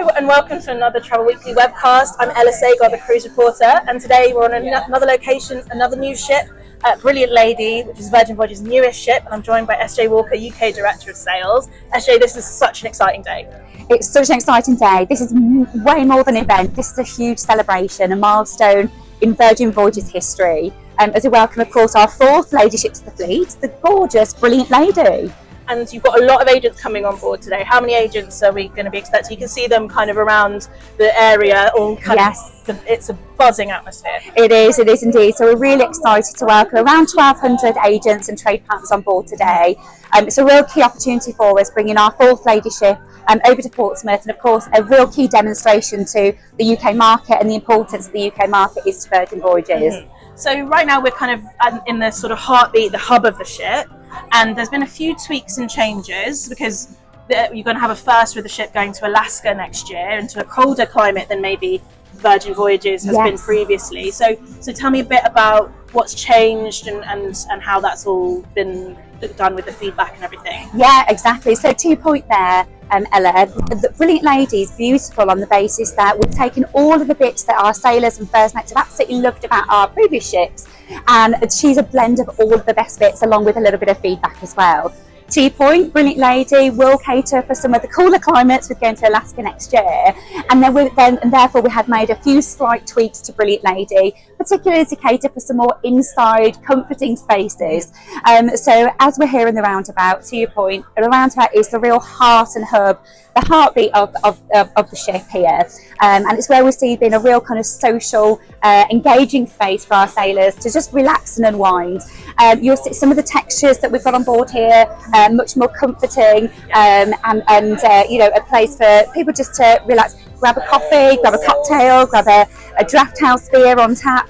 Hello and welcome to another Travel Weekly webcast. I'm Ella Sagar, the cruise reporter, and today we're on another location, another new ship, Brilliant Lady, which is Virgin Voyages' newest ship, and I'm joined by SJ Walker, UK Director of Sales. SJ, this is such an exciting day. It's such an exciting day. This is way more than an event. This is a huge celebration, a milestone in Virgin Voyages history. As we welcome, of course, our fourth ladyship to the fleet, the gorgeous Brilliant Lady. And you've got a lot of agents coming on board today. How many agents are we going to be expecting? You can see them kind of around the area. It's a buzzing atmosphere. It is indeed. So we're really excited to welcome around 1,200 agents and trade partners on board today. It's a real key opportunity for us, bringing our fourth ladyship over to Portsmouth, and of course a real key demonstration to the UK market and the importance the UK market is to Virgin Voyages. So right now we're kind of in the sort of heartbeat, the hub of the ship, and there's been a few tweaks and changes because you're going to have a first with the ship going to Alaska next year, into a colder climate than maybe Virgin Voyages has been previously. So tell me a bit about what's changed and how that's all been done with the feedback and everything. Yeah, exactly. So to your point there, Ella, the Brilliant Lady is beautiful on the basis that we've taken all of the bits that our sailors and first mates have absolutely loved about our previous ships, and she's a blend of all of the best bits along with a little bit of feedback as well. To your point, Brilliant Lady will cater for some of the cooler climates with going to Alaska next year, and therefore we have made a few slight tweaks to Brilliant Lady, particularly to cater for some more inside comforting spaces. So as we're here in the roundabout, to your point, the roundabout is the real heart and hub, the heartbeat of the ship here, and it's where we see being a real kind of social, engaging space for our sailors to just relax and unwind. You'll see some of the textures that we've got on board here, much more comforting, and you know, a place for people just to relax, grab a coffee, grab a cocktail, grab a draft house beer on tap.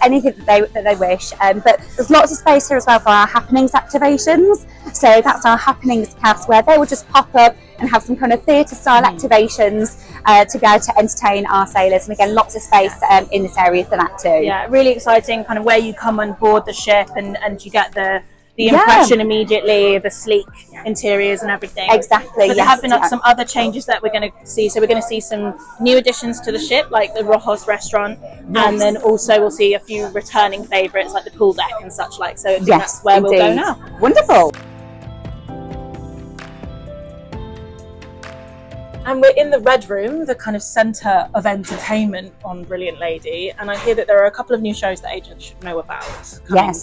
Anything that they wish, but there's lots of space here as well for our happenings activations. So that's our happenings cast, where they will just pop up and have some kind of theatre style activations to go to entertain our sailors, and again lots of space in this area for that too. Yeah, really exciting, kind of where you come on board the ship and you get the impression immediately, the sleek interiors and everything. Exactly. But there have been some other changes that we're going to see. So we're going to see some new additions to the ship, like the Rojo Restaurant, and then also we'll see a few returning favourites like the pool deck and such like. So I think that's where we'll go now. Wonderful. And we're in the Red Room, the kind of centre of entertainment on Brilliant Lady. And I hear that there are a couple of new shows that agents should know about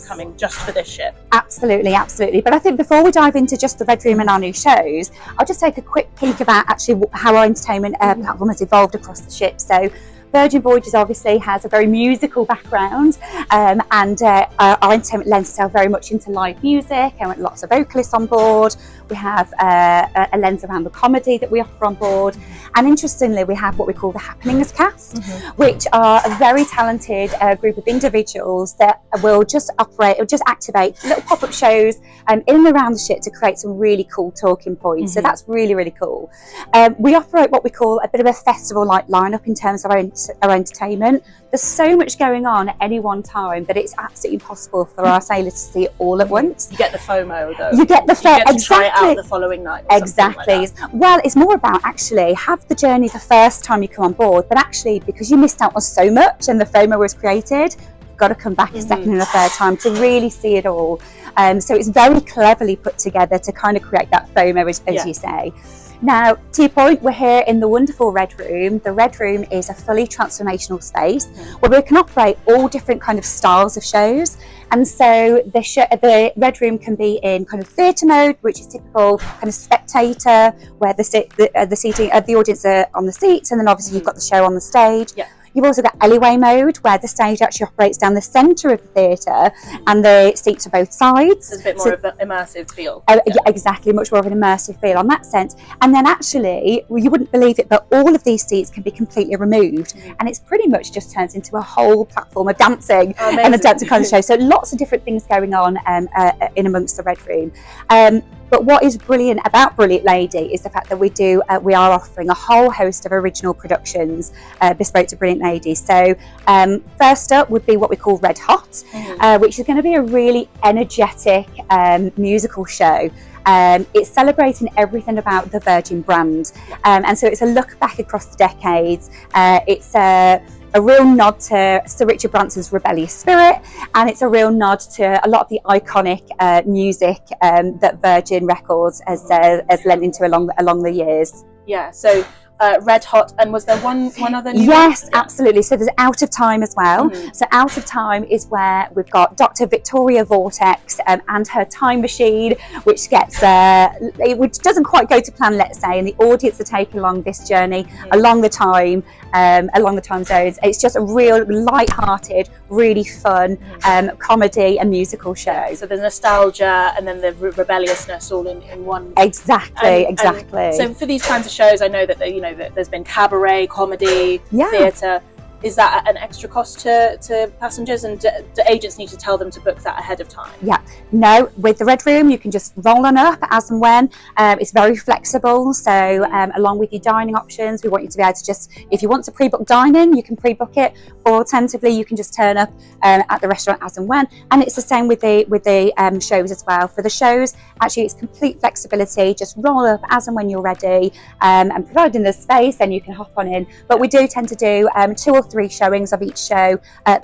coming just for this ship. Absolutely. But I think before we dive into just the Red Room and our new shows, I'll just take a quick peek about actually how our entertainment platform has evolved across the ship. So Virgin Voyages obviously has a very musical background, and our entertainment lends itself very much into live music, and lots of vocalists on board. We have a lens around the comedy that we offer on board, and interestingly we have what we call the happenings cast, which are a very talented group of individuals that will just activate little pop-up shows in and around the ship to create some really cool talking points. So that's really cool. We operate what we call a bit of a festival-like lineup in terms of our entertainment. There's so much going on at any one time that it's absolutely impossible for our sailors to see it all at once. You get the FOMO though. You get the FOMO, exactly. Try it out the following night. Exactly. Like well, it's more about actually have the journey the first time you come on board, but actually because you missed out on so much and the FOMO was created, you've got to come back a second and a third time to really see it all. So it's very cleverly put together to kind of create that FOMO, as you say. Now, to your point, we're here in the wonderful Red Room. The Red Room is a fully transformational space where we can operate all different kind of styles of shows. And so the Red Room can be in kind of theatre mode, which is typical kind of spectator, where the audience are on the seats, and then obviously you've got the show on the stage. Yeah. You've also got alleyway mode, where the stage actually operates down the centre of the theatre and the seats are both sides. There's a bit more of an immersive feel. Yeah, exactly, much more of an immersive feel on that sense. And then actually, you wouldn't believe it, but all of these seats can be completely removed, and it's pretty much just turns into a whole platform of dancing and a dancing kind of show. So lots of different things going on in amongst the Red Room. But what is brilliant about Brilliant Lady is the fact that we are offering a whole host of original productions bespoke to Brilliant Lady. So first up would be what we call Red Hot, which is going to be a really energetic musical show. It's celebrating everything about the Virgin brand, and so it's a look back across the decades. It's a real nod to Sir Richard Branson's rebellious spirit, and it's a real nod to a lot of the iconic music that Virgin Records has lent into along the years. Yeah, so Red Hot, and was there one other new Yes, one? absolutely. So there's Out of Time as well. So Out of Time is where we've got Dr. Victoria Vortex and her time machine, which gets which doesn't quite go to plan, let's say, and the audience are taken along this journey along the time zones. It's just a real light-hearted, really fun comedy and musical show. So there's nostalgia and then the rebelliousness all in one. Exactly. So for these kinds of shows, I know that that there's been cabaret, comedy, theatre. Is that an extra cost to passengers, and do agents need to tell them to book that ahead of time? Yeah, no, with the Red Room you can just roll on up as and when. It's very flexible, so along with your dining options, we want you to be able to just, if you want to pre-book dining, you can pre-book it, or alternatively you can just turn up at the restaurant as and when. And it's the same with the shows as well. For the shows, actually it's complete flexibility, just roll up as and when you're ready, and providing there's space, then you can hop on in. But we do tend to do 2 or 3 showings of each show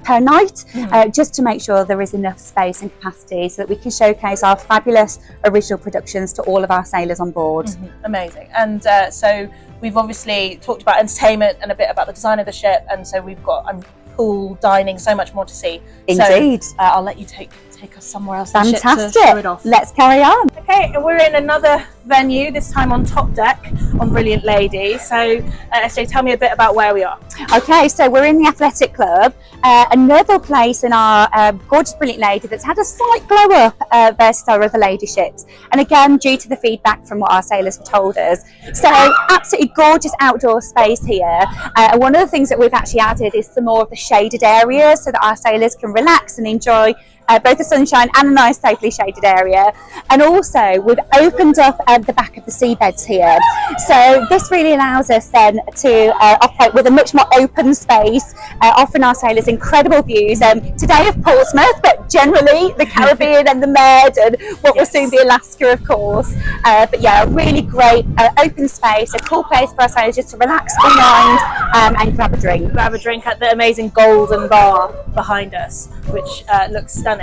per night, just to make sure there is enough space and capacity so that we can showcase our fabulous original productions to all of our sailors on board. Amazing. And so we've obviously talked about entertainment and a bit about the design of the ship, and so we've got pool, dining, so much more to see. Indeed. So I'll let you take us somewhere else. Fantastic. To show it off. Let's carry on. Okay, we're in another venue, this time on top deck on Brilliant Lady. So SJ, tell me a bit about where we are. Okay, so we're in the Athletic Club, another place in our gorgeous Brilliant Lady that's had a slight glow up versus our other lady ships, and again due to the feedback from what our sailors have told us. So absolutely gorgeous outdoor space here, and one of the things that we've actually added is some more of the shaded areas so that our sailors can relax and enjoy both the sunshine and a nice safely shaded area. And also we've opened up the back of the seabeds here, so this really allows us then to operate with a much more open space, offering our sailors incredible views today of Portsmouth, but generally the Caribbean and the Med, and what will soon be Alaska, of course. But yeah, a really great open space, a cool place for our sailors just to relax, unwind, and grab a drink At the amazing golden bar behind us, which looks stunning.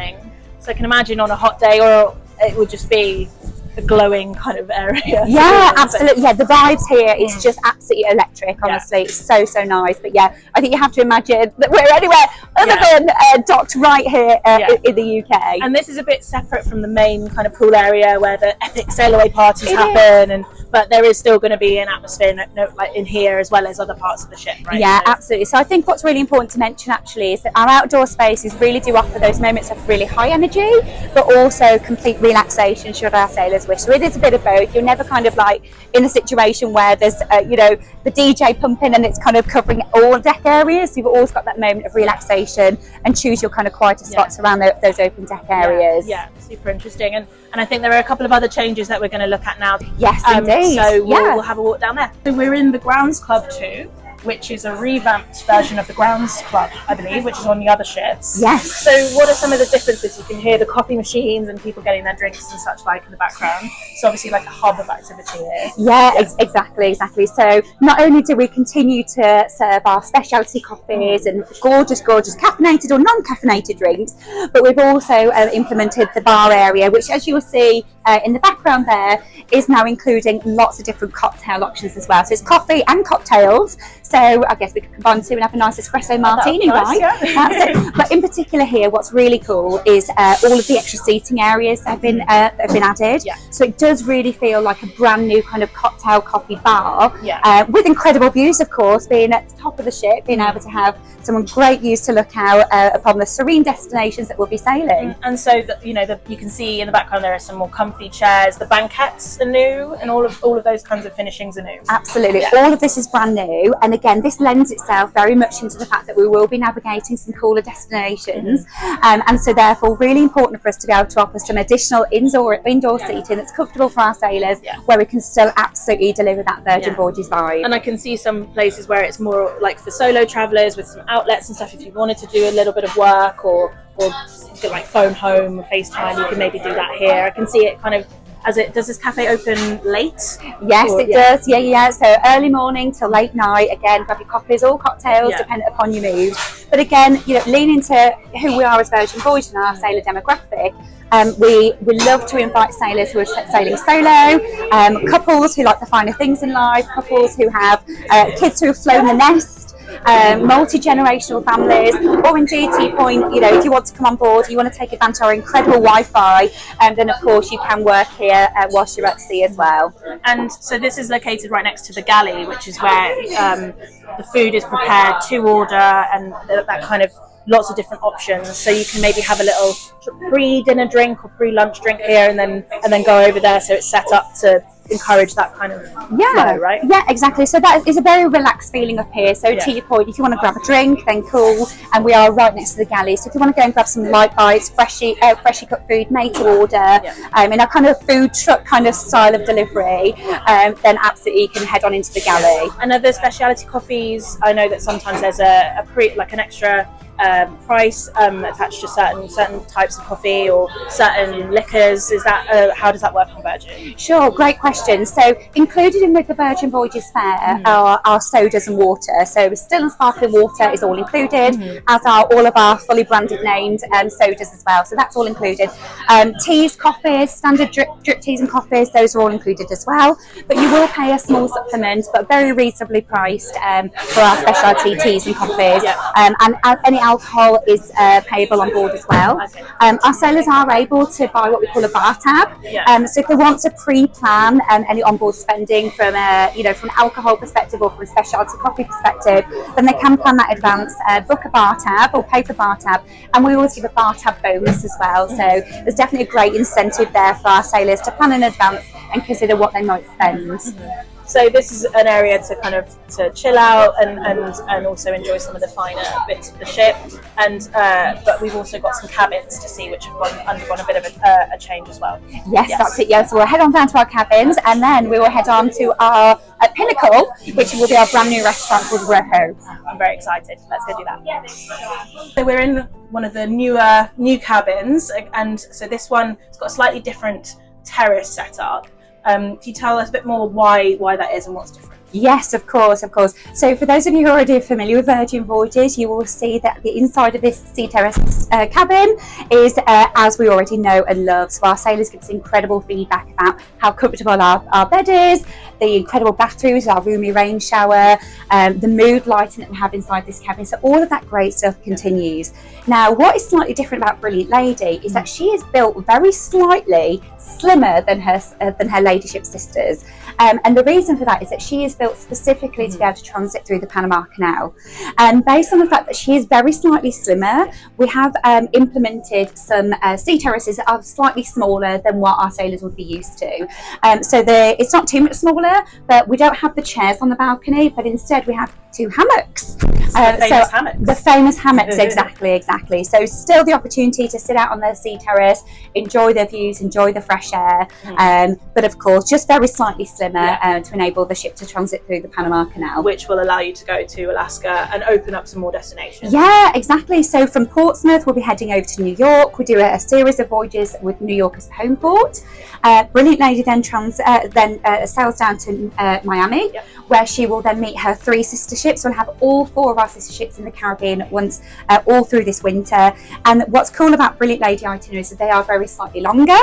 So I can imagine on a hot day, or it would just be a glowing kind of area. Yeah, absolutely. Yeah, the vibes here is just absolutely electric, honestly. It's so nice. But yeah, I think you have to imagine that we're anywhere other than docked right here in the UK. And this is a bit separate from the main kind of pool area where the epic sail away parties happen, but there is still going to be an atmosphere like in here as well as other parts of the ship, right? Yeah, absolutely. So I think what's really important to mention actually is that our outdoor spaces really do offer those moments of really high energy, but also complete relaxation should our sailors wish. So it is a bit of both. You're never kind of like in a situation where there's the DJ pumping and it's kind of covering all deck areas. So you've always got that moment of relaxation and choose your kind of quieter spots around those open deck areas. Yeah, super interesting. And I think there are a couple of other changes that we're going to look at now. Yes, indeed. So we'll have a walk down there. So we're in the Grounds Club 2, which is a revamped version of the Grounds Club, I believe, which is on the other ships. Yes. So what are some of the differences? You can hear the coffee machines and people getting their drinks and such like in the background. So obviously like a hub of activity here. Yeah, exactly. So not only do we continue to serve our specialty coffees and gorgeous caffeinated or non-caffeinated drinks, but we've also implemented the bar area, which as you'll see in the background there is now including lots of different cocktail options as well. So it's coffee and cocktails. So I guess we could combine two and have a nice espresso martini, right? Nice, yeah. That's it. But in particular here, what's really cool is all of the extra seating areas that have been added. Yeah. So it does really feel like a brand new kind of cocktail coffee bar, with incredible views, of course, being at the top of the ship, being able to have some great views to look out upon the serene destinations that we'll be sailing. And so you can see in the background there are some more comfy chairs. The banquettes are new, and all of those kinds of finishings are new. Absolutely, all of this is brand new, and again, this lends itself very much into the fact that we will be navigating some cooler destinations, and so therefore really important for us to be able to offer some additional indoor seating that's comfortable for our sailors, where we can still absolutely deliver that Virgin Voyages vibe. And I can see some places where it's more like for solo travellers with some outlets and stuff. If you wanted to do a little bit of work or like phone home or FaceTime, you can maybe do that here. I can see it kind of does this cafe open late? Yes, it does. Yeah. So early morning till late night. Again, grab your coffees or cocktails, depending upon your mood. But again, lean into who we are as Virgin Voyages and our sailor demographic. We love to invite sailors who are sailing solo, couples who like the finer things in life, couples who have kids who have flown the nest, multi-generational families, or indeed, to your point, if you want to come on board, you want to take advantage of our incredible Wi-Fi, then of course you can work here whilst you're at sea as well. And so this is located right next to the galley, which is where the food is prepared to order, and that kind of lots of different options. So you can maybe have a little pre-dinner drink or pre-lunch drink here, and then go over there. So it's set up to encourage that kind of flow, right? Yeah, exactly. So that is a very relaxed feeling up here. So to your point, if you want to grab a drink, then cool. And we are right next to the galley. So if you want to go and grab some light bites, freshly cooked food made to order, in a kind of food truck kind of style of delivery, then absolutely you can head on into the galley. And other specialty coffees, I know that sometimes there's an extra price attached to certain types of coffee or certain liquors. Is that how does that work on Virgin? Sure, great question. So included in with the Virgin Voyages Fare are our sodas and water. So still and sparkling water is all included, as are all of our fully branded named sodas as well. So that's all included. Teas, coffees, standard drip teas and coffees, those are all included as well. But you will pay a small supplement, but very reasonably priced for our specialty teas and coffees. And any alcohol is payable on board as well. Our sailors are able to buy what we call a bar tab. So if they want to pre-plan any onboard spending from from an alcohol perspective or from a specialty coffee perspective, then they can plan that in advance, book a bar tab or pay for bar tab, and we always give a bar tab bonus as well. So there's definitely a great incentive there for our sailors to plan in advance and consider what they might spend. So this is an area to chill out and also enjoy some of the finer bits of the ship. And but we've also got some cabins to see, which have undergone a bit of a change as well. Yes, that's it. So we'll head on down to our cabins, and then we will head on to our pinnacle, which will be our brand new restaurant called Rojo. I'm very excited. Let's go do that. So we're in one of the new cabins, and so this one has got a slightly different terrace setup. Can you tell us a bit more why that is and what's different? Yes, of course. So for those of you who are already familiar with Virgin Voyages, you will see that the inside of this Sea Terrace cabin is as we already know and love. So our sailors give us incredible feedback about how comfortable our bed is, the incredible bathrooms, our roomy rain shower, the mood lighting that we have inside this cabin. So all of that great stuff continues. Now, what is slightly different about Brilliant Lady is that she is built very slightly slimmer than her ladyship sisters. And the reason for that is that she is built specifically to be able to transit through the Panama Canal. And based on the fact that she is very slightly slimmer, we have implemented some sea terraces that are slightly smaller than what our sailors would be used to. So it's not too much smaller, but we don't have the chairs on the balcony, but instead we have two hammocks. The famous hammocks, exactly. So still the opportunity to sit out on the sea terrace, enjoy the views, enjoy the fresh air, but of course just very slightly slimmer to enable the ship to transit through the Panama Canal. Which will allow you to go to Alaska and open up some more destinations. Yeah, exactly. So from Portsmouth, we'll be heading over to New York. We do a series of voyages with New York as the home port. Brilliant Lady then sails down to Miami, where she will then meet her three sister ships. We'll have all four of our sister ships in the Caribbean at once, all through this winter. And what's cool about Brilliant Lady itineraries is that they are very slightly longer.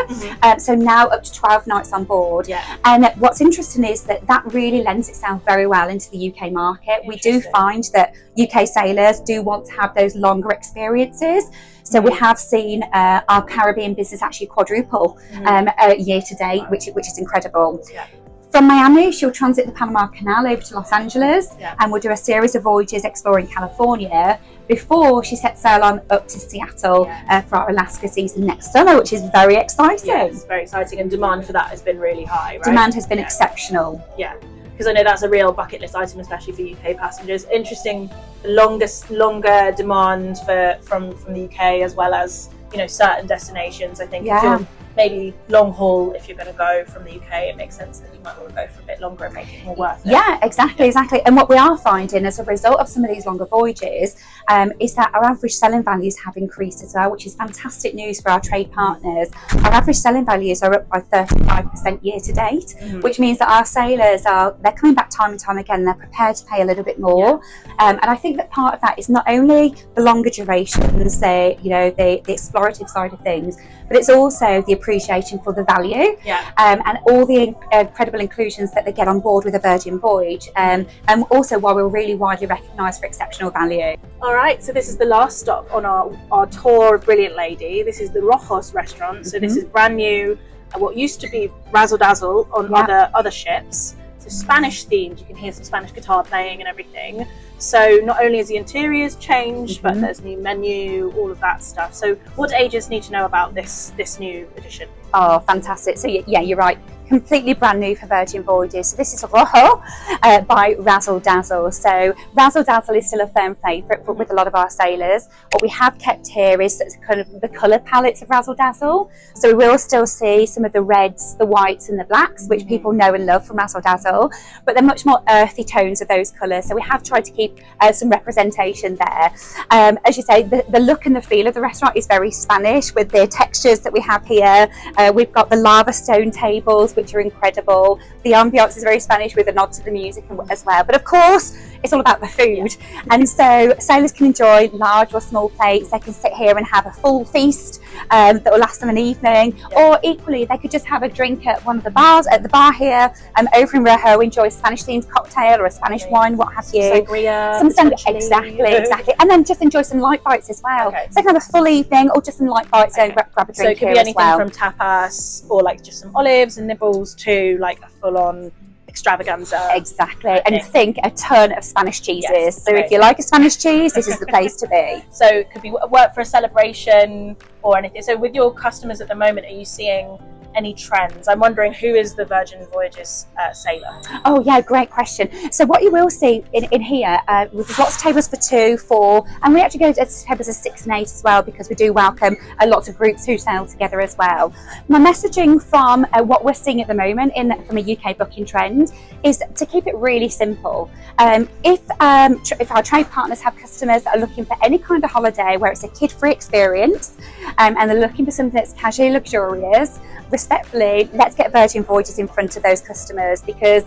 So now up to 12 nights on board. And what's interesting is that really lends itself very well into the UK market. We do find that UK sailors do want to have those longer experiences. So we have seen our Caribbean business actually quadruple year to date, which is incredible. From Miami, she'll transit the Panama Canal over to Los Angeles, and we'll do a series of voyages exploring California before she sets sail on up to Seattle for our Alaska season next summer, which is very exciting. Yes, very exciting, and demand for that has been really high, right? Demand has been exceptional. Because I know that's a real bucket list item, especially for UK passengers. Interesting, longer demand from the UK, as well as certain destinations. I think if you're maybe long haul, if you're going to go from the UK, it makes sense that you might want to go for a bit longer and make it more worth it. Yeah, exactly. And what we are finding as a result of some of these longer voyages is that our average selling values have increased as well, which is fantastic news for our trade partners. Our average selling values are up by 35% year to date, which means that our sailors they're coming back time and time again. They're prepared to pay a little bit more, and I think that part of that is not only the longer durations, the explorative side of things, but it's also the appreciation for the value, and all the incredible inclusions that they get on board with a Virgin voyage, and also why we're really widely recognised for exceptional value. All right, so this is the last stop on our tour of Brilliant Lady. This is the Rojo Restaurant. So this is brand new, what used to be Razzle Dazzle on other ships. So Spanish themed, you can hear some Spanish guitar playing and everything. So not only is the interiors changed, but there's new menu, all of that stuff. So what do agents need to know about this new edition? Oh, fantastic. So yeah, you're right. Completely brand new for Virgin Voyages. So this is Rojo by Razzle Dazzle. So Razzle Dazzle is still a firm favourite with a lot of our sailors. What we have kept here is kind of the colour palettes of Razzle Dazzle. So we will still see some of the reds, the whites and the blacks, which people know and love from Razzle Dazzle, but they're much more earthy tones of those colours. So we have tried to keep some representation there. As you say, the look and the feel of the restaurant is very Spanish with the textures that we have here. We've got the lava stone tables, which are incredible. The ambiance is very Spanish with a nod to the music as well. But of course, it's all about the food. And so sailors can enjoy large or small plates. They can sit here and have a full feast that will last them an evening. Or equally, they could just have a drink at one of the bars, at the bar here, over in Rojo, enjoy a Spanish-themed cocktail or a Spanish wine, what have you. Sangria. Some sangria, exactly. And then just enjoy some light bites as well. So they can have a full evening or just some light bites and grab a drink. So it could be anything from tapas or like just some olives and nibbles to like a full-on extravaganza. Exactly. And think a ton of Spanish cheeses. So if you like a Spanish cheese, this is the place to be. So it could be work for a celebration or anything. So with your customers at the moment, are you seeing any trends? I'm wondering, who is the Virgin Voyages sailor? Oh yeah, great question. So what you will see in here, there's lots of tables for 2, 4, and we actually go to tables of 6 and 8 as well, because we do welcome lots of groups who sail together as well. My messaging from what we're seeing at the moment from a UK booking trend is to keep it really simple. If our trade partners have customers that are looking for any kind of holiday where it's a kid-free experience, and they're looking for something that's casually luxurious, respectfully, let's get Virgin Voyages in front of those customers, because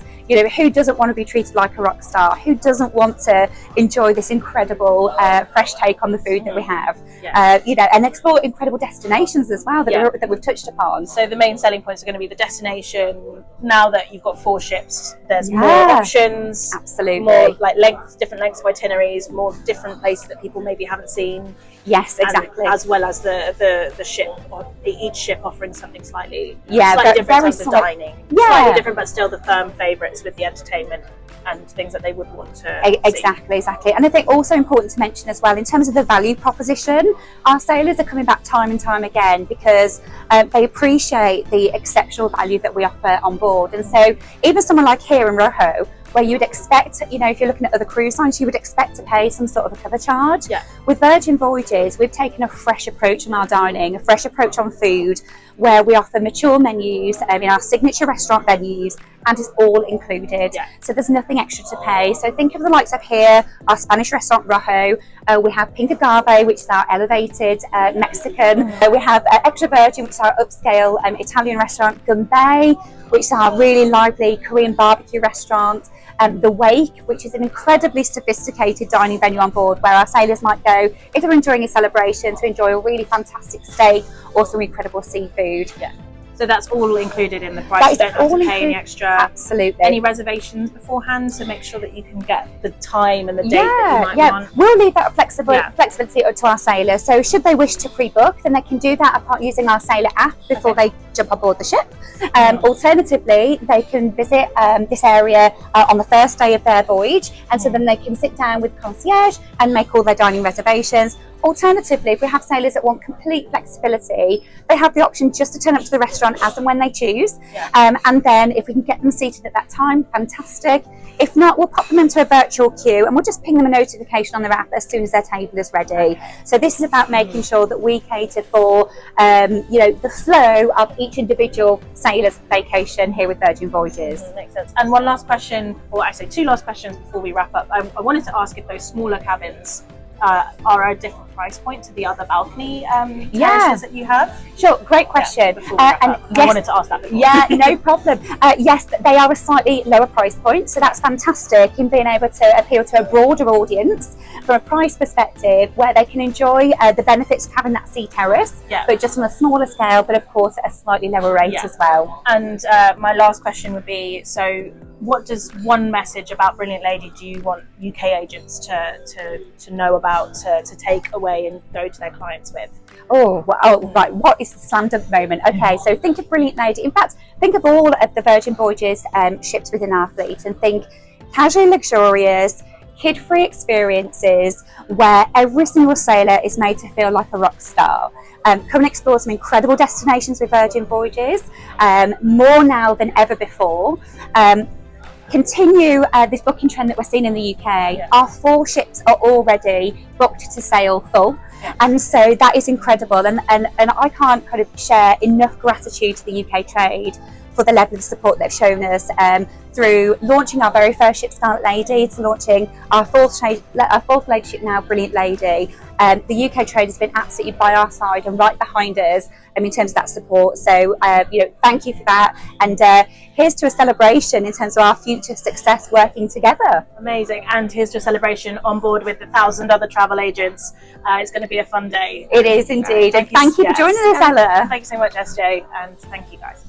who doesn't want to be treated like a rock star? Who doesn't want to enjoy this incredible fresh take on the food that we have? And explore incredible destinations as well that we've touched upon. So the main selling points are going to be the destination. Now that you've got 4 ships, there's more options. Absolutely. More like different lengths of itineraries, more different places that people maybe haven't seen. Yes, exactly. As well as the ship, or each ship offering something slightly different in terms of dining. Yeah. Slightly different, but still the firm favourites with the entertainment and things that they would want to Exactly. And I think also important to mention as well, in terms of the value proposition, our sailors are coming back time and time again because they appreciate the exceptional value that we offer on board. And so even someone like here in Rojo, where you would expect, if you're looking at other cruise lines, you would expect to pay some sort of a cover charge. With Virgin Voyages, we've taken a fresh approach on our dining, a fresh approach on food, where we offer mature menus in our signature restaurant venues, and it's all included. So there's nothing extra to pay. So think of the likes of here, our Spanish restaurant Rojo. We have Pink Agave, which is our elevated Mexican. We have Extra Virgin, which is our upscale Italian restaurant. Gumbay, which is our really lively Korean barbecue restaurant. The Wake, which is an incredibly sophisticated dining venue on board, where our sailors might go if they're enjoying a celebration to enjoy a really fantastic steak or some incredible seafood. So that's all included in the price. You don't have to pay any extra. Absolutely. Any reservations beforehand to make sure that you can get the time and the date that you might want? We'll leave that flexibility to our sailors. So should they wish to pre-book, then they can do that using our sailor app before they jump on board the ship. Alternatively, they can visit this area on the first day of their voyage, and so then they can sit down with concierge and make all their dining reservations. Alternatively, if we have sailors that want complete flexibility, they have the option just to turn up to the restaurant as and when they choose. And then if we can get them seated at that time, fantastic. If not, we'll pop them into a virtual queue and we'll just ping them a notification on their app as soon as their table is ready. So this is about making sure that we cater for the flow of each individual sailor's vacation here with Virgin Voyages. Makes sense. And one last question, or actually two last questions before we wrap up. I wanted to ask if those smaller cabins are a different price point to the other balcony terraces that you have? Sure, great question. I wanted to ask that before. Yeah, no problem. Yes, they are a slightly lower price point, so that's fantastic in being able to appeal to a broader audience from a price perspective, where they can enjoy the benefits of having that sea terrace, but just on a smaller scale, but of course at a slightly lower rate as well. And my last question would be, so what does one message about Brilliant Lady do you want UK agents to know about, to take away and go to their clients with? Right, what is the slam dunk moment? Okay, so think of Brilliant Lady. In fact, think of all of the Virgin Voyages ships within our fleet, and think casually luxurious, kid-free experiences where every single sailor is made to feel like a rock star. Come and explore some incredible destinations with Virgin Voyages, more now than ever before. Continue this booking trend that we're seeing in the UK. Our 4 ships are already booked to sail full, and so that is incredible, and I can't kind of share enough gratitude to the UK trade for the level of support they've shown us, through launching our very first ship, Scarlet Lady, to launching our fourth flagship now, Brilliant Lady. The UK trade has been absolutely by our side and right behind us in terms of that support. So, thank you for that. And here's to a celebration in terms of our future success working together. Amazing. And here's to a celebration on board with 1,000 other travel agents. It's going to be a fun day. It is indeed. And thank you for joining us, Ella. Thanks so much, SJ, and thank you guys.